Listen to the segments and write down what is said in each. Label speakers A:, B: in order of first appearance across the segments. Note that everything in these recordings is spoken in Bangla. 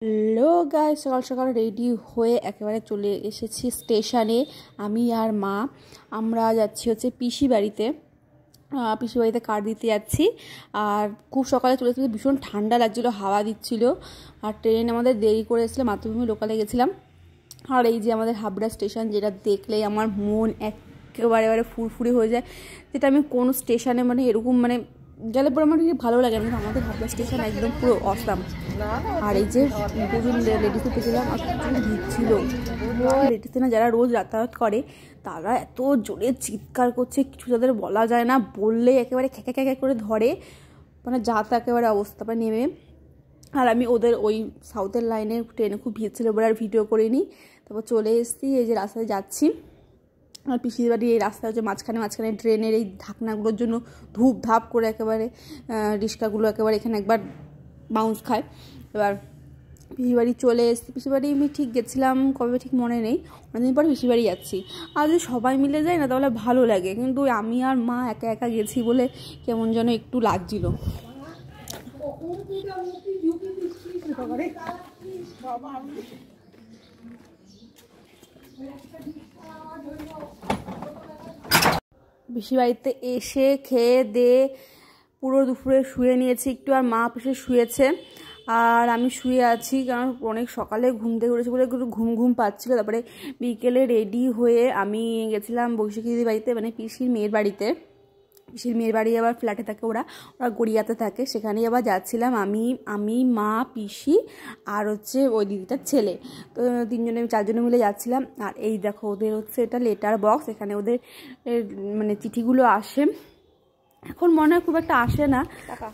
A: হ্যালো গাইস, সকাল সকাল রেডি হয়ে একেবারে চলে এসেছি স্টেশনে। আমি আর মা আমরা যাচ্ছি হচ্ছে পিসি বাড়িতে। পিসি বাড়িতে কার্ড দিতে যাচ্ছি। আর খুব সকালে চলে এসেছি, ভীষণ ঠান্ডা লাগছিলো, হাওয়া দিচ্ছিল। আর ট্রেন আমাদের দেরি করে এসেছিলাম, মাতৃভূমি লোকালে গেছিলাম। আর এই যে আমাদের হাবড়া স্টেশন, যেটা দেখলেই আমার মন একেবারে ফুরফুরে হয়ে যায়। যেটা আমি কোনো স্টেশনে মানে এরকম মানে গেলে পরে আমার ঠিক ভালো লাগে না, কিন্তু আমাদের হাবড়া স্টেশন একদম পুরো অসাম। আর এই যে প্রচুর লেডিসে পেয়েছিলাম, আর প্রচুর ভিড় ছিল। লেডিসে না যারা রোজ যাতায়াত করে তারা এত জোরে চিৎকার করছে, কিছু তাদের বলা যায় না, বললে একেবারে খ্যাঁকা খ্যাঁকা করে ধরে, মানে যাতা একেবারে অবস্থা পা নেমে। আর আমি ওদের ওই সাউথের লাইনে ট্রেনে খুব ভিড় ছিল বলে আর ভিডিও করিনি। তারপর চলে এসেছি, এই যে রাস্তায় যাচ্ছি। আর পিসির বাড়ি এই রাস্তা হচ্ছে মাঝখানে ট্রেনের এই ঢাকনাগুলোর জন্য ধূপ ধাপ করে একেবারে রিক্সাগুলো একেবারে এখানে একবার বাউন্স খায়। এবার পিসির বাড়ি চলে এসেছি। পিসির বাড়ি আমি ঠিক গেছিলাম কবে ঠিক মনে নেই, অনেকদিন পরে পিসির বাড়ি যাচ্ছি। আর যদি সবাই মিলে যায় না তাহলে ভালো লাগে, কিন্তু আমি আর মা একা একা গেছি বলে কেমন যেন একটু লাগছিল। পিসির বাড়িতে এসে খেয়ে দিয়ে পুরো দুপুরে শুয়ে নিয়েছি একটু, আর মা পিসে শুয়েছে আর আমি শুয়ে আছি, কারণ অনেক সকালে ঘুম থেকে উঠেছি বলে একটু ঘুম পাচ্ছিল। তারপরে বিকেলে রেডি হয়ে আমি গেছিলাম বৈশাখী দিদির বাড়িতে, মানে পিসির মেয়ের বাড়িতে। পিসির মেয়ের বাড়ি আবার ফ্ল্যাটে থাকে, ওরা গড়িয়াতে থাকে, সেখানেই আবার যাচ্ছিলাম আমি মা পিসি আর হচ্ছে ওই দিদিটার ছেলে। তো তিনজনে চারজনে মিলে যাচ্ছিলাম। আর এই দেখো ওদের হচ্ছে এটা লেটার বক্স, এখানে ওদের মানে চিঠিগুলো আসে। এখন মনে হয় খুব একটা আসে না,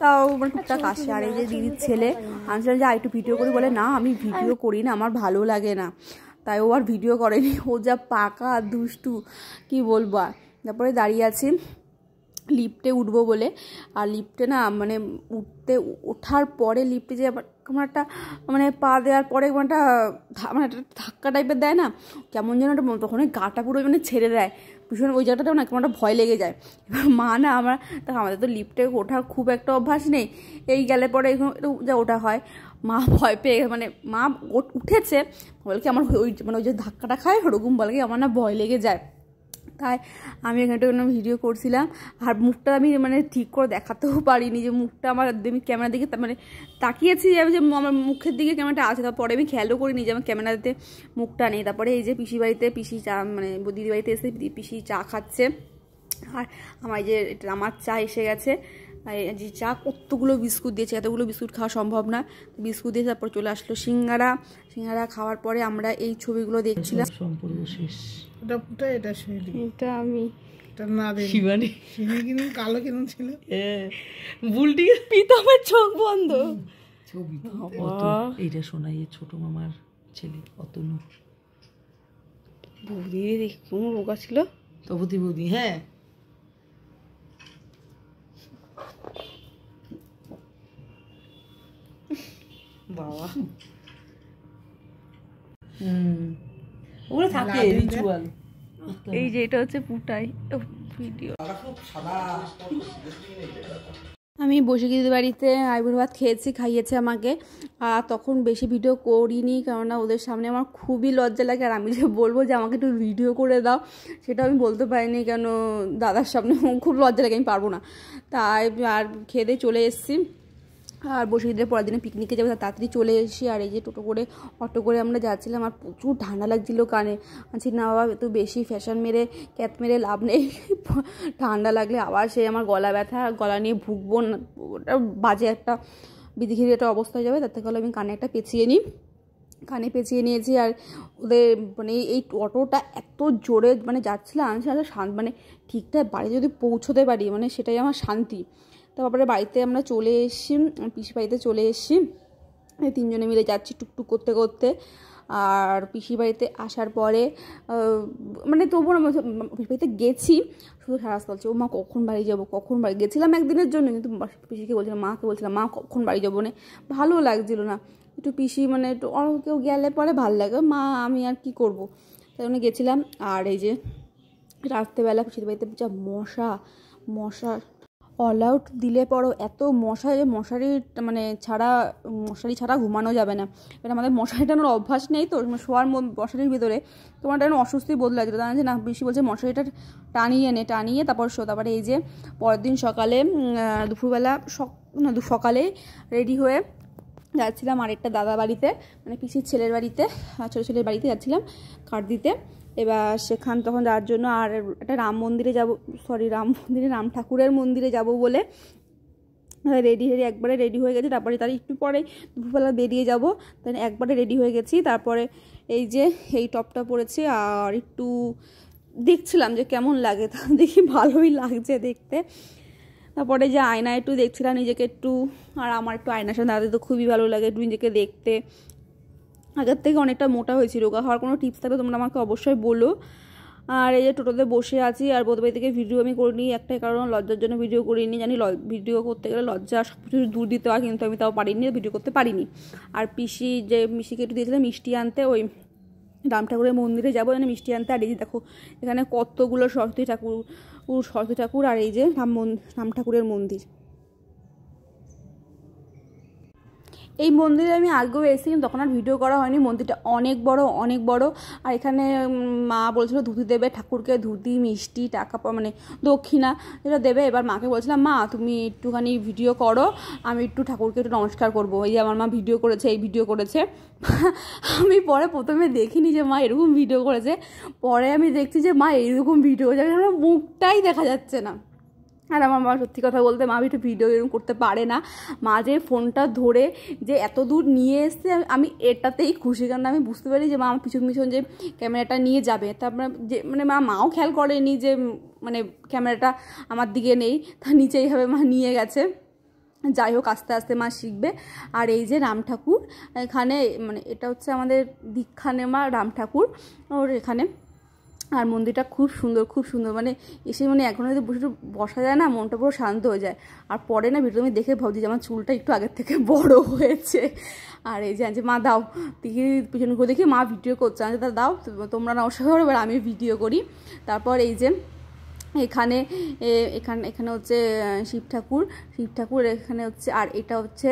A: তাও মানে টুকটাক আসে। আর এই যে দিদির ছেলে আনছিলাম যে একটু ভিডিও করি, বলে না আমি ভিডিও করি না, আমার ভালো লাগে না, তাই ও আর ভিডিও করেনি। ও যা পাকা দুষ্টু কি বলবো। তারপরে দাঁড়িয়ে আছি লিফটে উঠবো বলে। আর লিফটে না মানে ওঠার পরে লিফটে যে কেমন একটা মানে পা দেওয়ার পরে মানে একটা ধাক্কা টাইপের দেয় না, কেমন যেন একটা, তখন গাটা পুরো মানে ছেড়ে দেয় ভীষণ, ওই জায়গাটাও না কেমন একটা ভয় লেগে যায়। এবার মা না আমাদের তো লিফটে ওঠার খুব একটা অভ্যাস নেই, এই গেলে পরে যা ওঠা হয়। মা ভয় পেয়ে মানে মা উঠেছে বলে কি আমার ওই মানে ওই যে ধাক্কাটা খায় ওরকম বলে কি আমার না ভয় লেগে যায়। তাই আমি এখানটা ভিডিও করছিলাম। আর মুখটা আমি মানে ঠিক করে দেখাতেও পারিনি, যে মুখটা আমার আমি ক্যামেরার দিকে মানে তাকিয়েছি যে আমার মুখের দিকে ক্যামেরাটা আছে, তারপরে আমি খেয়ালও করিনি যে আমার ক্যামেরাতে মুখটা নেই। তারপরে এই যে পিসি বাড়িতে পিসি চা মানে দিদি বাড়িতে এসে পিসি চা খাচ্ছে। আর আমার যে আমার চা এসে গেছে, যে চা কতগুলো বিস্কুট দিয়েছে, এতগুলো বিস্কুট খাওয়া সম্ভব না, বিস্কুট দিয়ে তারপর চলে আসলো সিঙ্গারা খাওয়ার পরে আমরা এই ছবিগুলো দেখছিলাম। সম্পূর্ণ শেষ। এটা আমি
B: কালো কেমন ছিল,
A: বুলটি প্রীতমের চোখ বন্ধ
B: ছবি। এইটা শোনাই ছোট মামার ছেলে অতনু
A: বৌদি, দেখি কেমন রোগা ছিল
B: তপতি বৌদি। হ্যাঁ বাবা, ওগুলো থাকে রিচুয়াল।
A: এই যে এটা হচ্ছে পুটাই ভিডিও। আমি বসে দিদির বাড়িতে আইবুড়ো ভাত খাইয়েছে আমাকে। আর তখন বেশি ভিডিও করিনি, কেননা ওদের সামনে আমার খুবই লজ্জা লাগে। আর আমি যে বলবো যে আমাকে একটু ভিডিও করে দাও, সেটা আমি বলতে পারিনি, কেন দাদার সামনে খুব লজ্জা লাগে, আমি পারবো না। তাই আর খেয়ে দিয়ে চলে এসেছি। আর বসে দিদের পরের দিনে পিকনিকে যাবো, তাড়াতাড়ি চলে এসেছি। আর এই যে অটো করে আমরা যাচ্ছিলাম, আর প্রচুর ঠান্ডা লাগছিলো কানে। আছি না বাবা, তো বেশি ফ্যাশন মেরে ক্যাত মেরে লাভ নেই, ঠান্ডা লাগলে আবার সে আমার গলা ব্যথা, গলা নিয়ে ভুগবো না, ওটা বাজে একটা বিধিখিরি একটা অবস্থা হয়ে যাবে। তার থেকে হলে আমি কানে একটা কানে পেঁচিয়ে নিয়েছি। আর ওদের মানে এই অটোটা এত জোরে মানে যাচ্ছিলাম, মানে ঠিকঠাক বাড়ি যদি পৌঁছতে পারি মানে সেটাই আমার শান্তি। তারপরে বাড়িতে আমরা চলে এসেছি, পিসি বাড়িতে চলে এসেছি, তিনজনে মিলে যাচ্ছি টুকটুক করতে করতে। আর পিসি বাড়িতে আসার পরে মানে তবুও পিসি বাড়িতে গেছি, শুধু সারা বলছে ও মা কখন বাড়ি যাবো, কখন বাড়ি গেছিলাম একদিনের জন্য, কিন্তু পিসিকে বলছিলাম, মাকে বলছিলাম মা কখন বাড়ি যাবো, মানে ভালো লাগছিলো না। একটু পিসি মানে একটু কেউ গেলে পরে ভালো লাগে, মা আমি আর কি করবো, তাই জন্য গেছিলাম। আর এই যে রাত্রেবেলা পিসির বাড়িতে যা মশা অল আউট দিলে পরও এত মশারি মানে মশারি ছাড়া ঘুমানো যাবে না। এবার আমাদের মশারি টানোর অভ্যাস নেই তো, শোয়ার মশারির ভিতরে তোমার একটা অস্বস্তি বোধ লাগছিল, তাই না বেশি বলছে মশারিটা টানিয়ে তারপর তারপরে এই যে পরের দিন সকালে দুপুরবেলা সকালে রেডি হয়ে যাচ্ছিলাম আরেকটা দাদা বাড়িতে, মানে পিসির ছেলের বাড়িতে, ছোটো ছেলের বাড়িতে যাচ্ছিলাম কাঠ দিতে। এবার তখন যাওয়ার জন্য আর একটা রাম ঠাকুরের মন্দিরে যাব বলে একবারে রেডি হয়ে গেছি। তারপরে তার একটু পরে দুপুরবেলা বেরিয়ে যাব, তাই একবারে রেডি হয়ে গেছি। তারপরে এই যে এই টপটা পরেছি আর একটু দেখছিলাম যে কেমন লাগে, তা দেখি ভালোই লাগছে দেখতে। তারপরে যে আয়না একটু দেখছিলাম নিজেকে একটু, আর আমার একটু আয়নার সাথে দাঁড়াতে তো খুবই ভালো লাগে একটু নিজেকে দেখতে। আগের থেকে অনেকটা মোটা হয়েছি, রোগা হওয়ার কোনো টিপস থাকলে তোমরা আমাকে অবশ্যই বলো। আর এই যে টোটোতে বসে আছি, আর বোধবাড়ি থেকে ভিডিও আমি করিনি, একটাই কারণ লজ্জার জন্য ভিডিও করিনি। জানি ভিডিও করতে গেলে লজ্জা সব কিছু দূর দিতে হয়, কিন্তু আমি তাও পারিনি, ভিডিও করতে পারিনি। আর মিষ্টিকে একটু দিয়েছিলাম মিষ্টি আনতে, ওই রাম ঠাকুরের মন্দিরে যাবো এখানে মিষ্টি আনতে। আর এই যে দেখো এখানে কতগুলো সরস্বতী ঠাকুর আর এই যে রাম ঠাকুরের মন্দির। এই মন্দিরে আমি আগেও এসেছি, কিন্তু তখন আর ভিডিও করা হয়নি। মন্দিরটা অনেক বড়। আর এখানে মা বলছিল ধুতি দেবে ঠাকুরকে, ধুতি মিষ্টি টাকা মানে দক্ষিণা যেটা দেবে। এবার মাকে বলছিলাম মা তুমি একটুখানি ভিডিও করো, আমি একটু ঠাকুরকে একটু নমস্কার করবো। এই যে আমার মা ভিডিও করেছে। আমি পরে প্রথমে দেখিনি যে মা এরকম ভিডিও করেছে, পরে আমি দেখছি যে মা এরকম ভিডিও করেছে, আমার মুখটাই দেখা যাচ্ছে না। আর আমার মা সত্যি কথা বলতে মা একটু ভিডিও এরকম করতে পারে না। মা যে ফোনটা ধরে যে এত দূর নিয়ে এসছে আমি এটাতেই খুশি, কারণ আমি বুঝতে পারি যে মা আমার পিছন যে ক্যামেরাটা নিয়ে যাবে। তারপরে যে মানে মাও খেয়াল করেনি যে মানে ক্যামেরাটা আমার দিকে নেই, তা নিচে এইভাবে মা নিয়ে গেছে। যাই হোক আস্তে আস্তে মা শিখবে। আর এই যে রাম ঠাকুর এখানে, মানে এটা হচ্ছে আমাদের দীক্ষা নেওয়া রাম ঠাকুর ওর এখানে। আর মন্দিরটা খুব সুন্দর, মানে এসে মানে এখন যদি বসা যায় না, মনটা পুরো শান্ত হয়ে যায়। আর পরে না ভিডিও আমি দেখে ভাবছি যে আমার চুলটা একটু আগের থেকে বড় হয়েছে। আর এই যে মা দাও দেখি পিছনে করে দেখি মা ভিডিও করছে, আমি তা দাও তোমরা না অবশ্যই করো, এবার আমি ভিডিও করি। তারপর এই যে এখানে হচ্ছে শিব ঠাকুর এখানে হচ্ছে। আর এটা হচ্ছে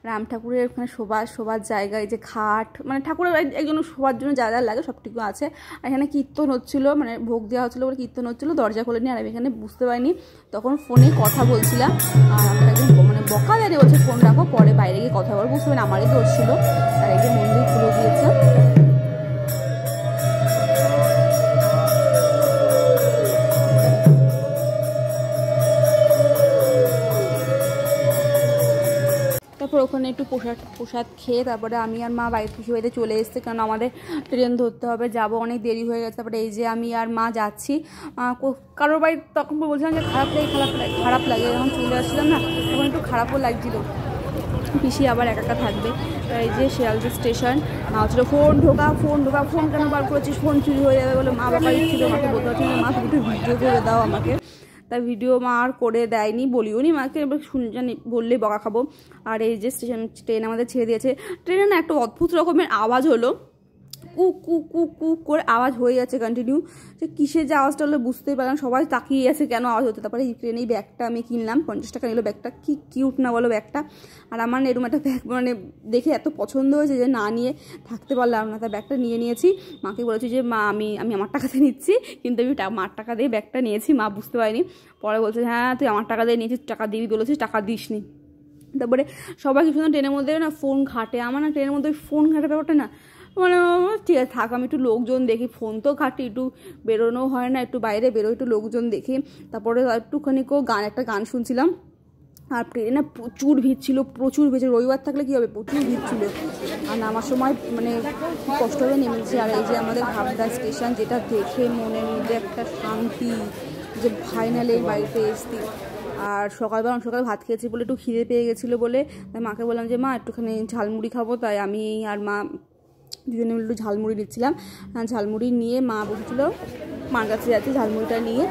A: রাম ঠাকুরের ওখানে শোবার জায়গা, এই যে খাট, মানে ঠাকুরের একজন শোবার জন্য যা যা লাগে সবটুকু আছে। আর এখানে কীর্তন হচ্ছিলো, মানে ভোগ দেওয়া হচ্ছিলো বলে কীর্তন হচ্ছিলো, দরজা খোলেনি। আর আমি এখানে বুঝতে পারিনি, তখন ফোনে কথা বলছিলাম। আর আমাকে একজন মানে বকা দেয় বলছে ফোন রাখো, পরে বাইরে গিয়ে কথা বলো, বুঝতে পারি আমারই দোষ ছিল। আর এই যে মন্দির খুলে দিয়েছে। তারপর ওখানে একটু প্রসাদ খেয়ে তারপরে আমি আর মা পিসি বাড়িতে চলে এসেছি, কারণ আমাদের ট্রেন ধরতে হবে, যাবো অনেক দেরি হয়ে গেছে। তারপরে এই যে আমি আর মা যাচ্ছি কারোর বাড়ি, তখন বলছিলাম যে খারাপ লাগে যখন চলে আসছিলাম না, তখন একটু খারাপও লাগছিলো, পিসি আবার একা থাকবে। এই যে শিয়ালদা স্টেশন, মা হচ্ছিলো ফোন ঢোকা ফোন কেন বার করেছিস, ফোন চুরি হয়ে যাবে বলে মা বাবা ছিল। মাকে বলতে পারছি মা তুমি একটু ভিডিও করে দাও আমাকে, তাই ভিডিও মা আর করে দেয়নি, বলিও নি মাকে, এবার জানি বললেই বকা খাবো। আর এই যে ট্রেন আমাদের ছেড়ে দিয়েছে। ট্রেনে না একটা অদ্ভুত রকমের আওয়াজ হলো, কুক করে আওয়াজ হয়ে যাচ্ছে কন্টিনিউ, যে কিসের যে আওয়াজটা হলো বুঝতেই পারলাম, সবাই তাকিয়ে আছে কেন আওয়াজ হতো। তারপরে এই ট্রেনে এই ব্যাগটা আমি কিনলাম, 50 টাকা নিল ব্যাগটা, কি কিউট না বলো ব্যাগটা। আর আমার এরকম একটা ব্যাগ মানে দেখে এত পছন্দ হয়েছে যে না নিয়ে থাকতে পারলাম না, তার ব্যাগটা নিয়েছি। মাকে বলেছি যে মা আমি আমার টাকাতে নিচ্ছি, কিন্তু আমি মার টাকা দিয়ে ব্যাগটা নিয়েছি, মা বুঝতে পারিনি। পরে বলছে হ্যাঁ তুই আমার টাকা দিয়ে নিয়েছিস, টাকা দিবি বলেছিস, টাকা দিসনি। তারপরে সবাই কিছু না ট্রেনের মধ্যে না ফোন ঘাটে, আমার না ট্রেনের মধ্যে ফোন ঘাটে ব্যাপারটা না, মানে ঠিক আছে থাক আমি একটু লোকজন দেখি, ফোন তো ঘাটি, একটু বেরোনো হয় না, একটু বাইরে বেরোই, একটু লোকজন দেখি। তারপরে একটুখানি একটা গান শুনছিলাম। আর ট্রেনে না প্রচুর ভিড় ছিল, রবিবার থাকলে কী হবে, প্রচুর ভিড় ছিল। আর নামার সময় মানে খুব কষ্ট হয়ে নেমেছি। আর এই যে আমাদের হাবড়া স্টেশন, যেটা দেখে মনের মধ্যে একটা শান্তি যে ফাইনালি বাড়িতে এসছি। আর সকালে ভাত খেয়েছি বলে একটু খিদে পেয়ে গেছিলো বলে তাই মাকে বললাম যে মা একটুখানি ঝালমুড়ি খাবো, তাই আমি আর মা দুজনে মিলে একটু ঝালমুড়ি নিচ্ছিলাম। ঝালমুড়ি নিয়ে মা বসেছিল, মার কাছে যাচ্ছি ঝালমুড়িটা নিয়ে।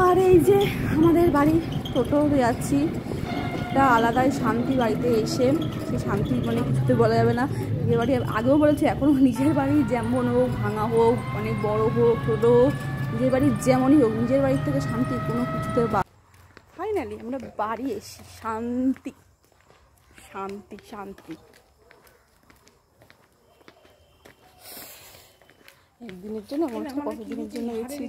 A: আর এই যে আমাদের বাড়ি টোটো যাচ্ছি, একটা আলাদাই শান্তি বাড়িতে এসে, সেই শান্তি মানে কিছুতে বলা যাবে না। নিজের বাড়ি আগেও বলেছি, এখনও নিজের বাড়ি যেমন হোক, ভাঙা হোক, অনেক বড় হোক ছোটো হোক, নিজের বাড়ি যেমনই হোক, নিজের বাড়ির থেকে শান্তি কোনো কিছুতে ফাইনালি আমরা বাড়ি এসি, শান্তি শান্তি শান্তি। একদিনের জন্য মনে হচ্ছে কতদিনের জন্য গেছি।